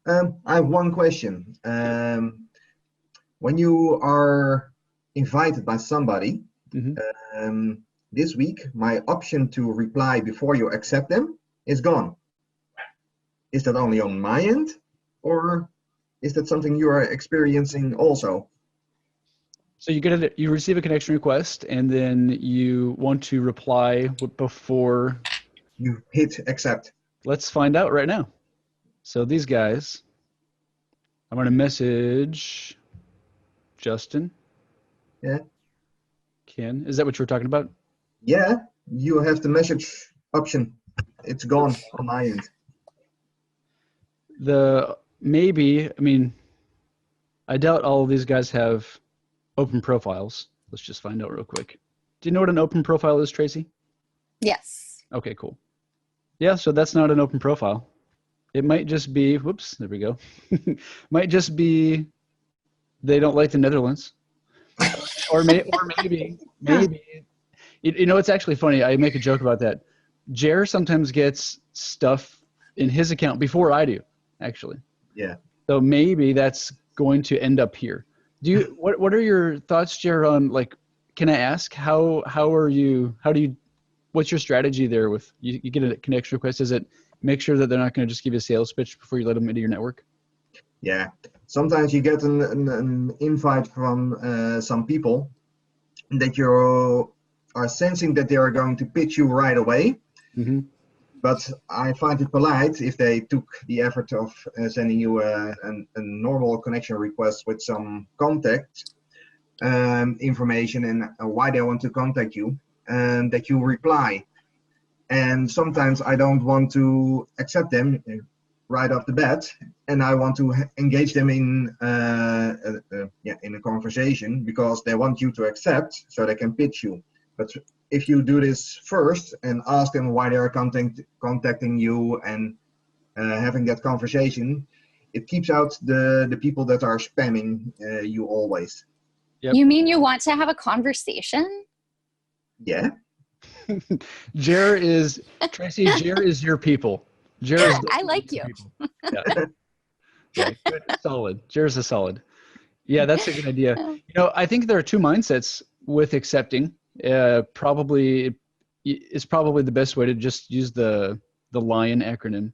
I have one question. When you are invited by somebody, Hmm. this week, my option to reply before you accept them is gone. Is that only on my end, or is that something you are experiencing also? So you receive a connection request, and then you want to reply before. You hit accept. Let's find out right now. So these guys, I'm going to message Justin, Yeah, Ken. Is that what you were talking about? yeah. You have the message option. It's gone on my end. Maybe, I mean, I doubt all of these guys have open profiles. Let's just find out real quick. Do you know what an open profile is, Tracy? Yes. Okay, cool. Yeah, so that's not an open profile. It might just be, whoops, there we go. Might just be they don't like the Netherlands. Or maybe, it's actually funny. I make a joke about that. Jer sometimes gets stuff in his account before I do, actually. Yeah. So maybe that's going to end up here. What are your thoughts, Jer, on, like, can I ask what's your strategy there with you get a connection request? Is it make sure that they're not going to just give you a sales pitch before you let them into your network? Yeah. Sometimes you get an invite from some people that you are sensing that they are going to pitch you right away. Mm-hmm. But I find it polite if they took the effort of sending you a normal connection request with some contact information and why they want to contact you, and that you reply. And sometimes I don't want to accept them right off the bat, and I want to engage them in a conversation because they want you to accept, so they can pitch you. But if you do this first and ask them why they are contacting you and having that conversation, it keeps out the people that are spamming you always. Yep. You mean you want to have a conversation? Yeah. Tracy, Jer is your people. Jer is I like you. Yeah. Yeah, good. Solid. Jer's a solid. Yeah, that's a good idea. I think there are two mindsets with accepting. Probably it's probably the best way to just use the LION acronym.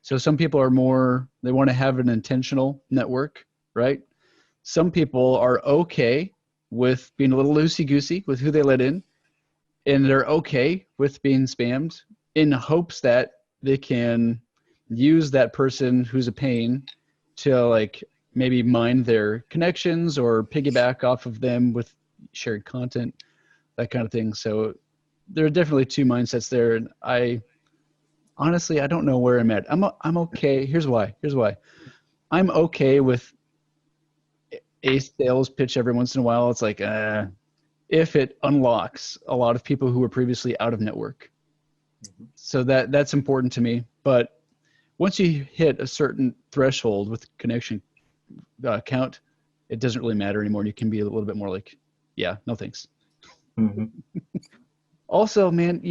So some people are they want to have an intentional network, right? Some people are okay with being a little loosey-goosey with who they let in, and they're okay with being spammed in hopes that they can use that person who's a pain to, like, maybe mine their connections or piggyback off of them with shared content, that kind of thing. So there are definitely two mindsets there. And I don't know where I'm at. I'm okay. Here's why. I'm okay with a sales pitch every once in a while. It's like, if it unlocks a lot of people who were previously out of network. Mm-hmm. So that's important to me. But once you hit a certain threshold with connection count, it doesn't really matter anymore. And you can be a little bit more like, yeah, no thanks. Mm-hmm. Also, man,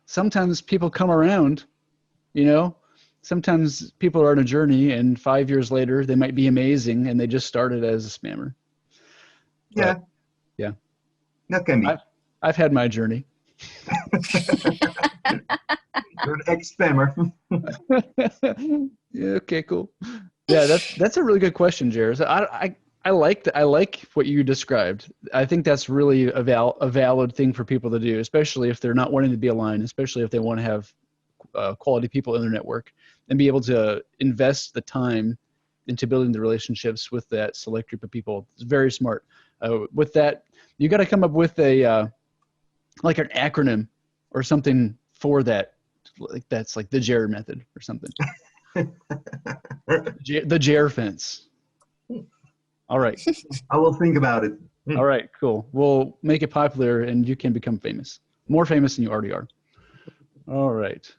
sometimes people come around, sometimes people are on a journey and 5 years later they might be amazing and they just started as a spammer. Yeah. But, yeah. That can be. I've had my journey. You're an ex-spammer. Yeah, okay, cool. Yeah, that's a really good question, Jared. So I like what you described. I think that's really a valid thing for people to do, especially if they're not wanting to be aligned, especially if they want to have quality people in their network and be able to invest the time into building the relationships with that select group of people. It's very smart. With that, you got to come up with a like an acronym or something for that. Like that's like the Jer method or something. The Jer fence. All right. I will think about it. All right, cool. We'll make it popular and you can become famous. More famous than you already are. All right.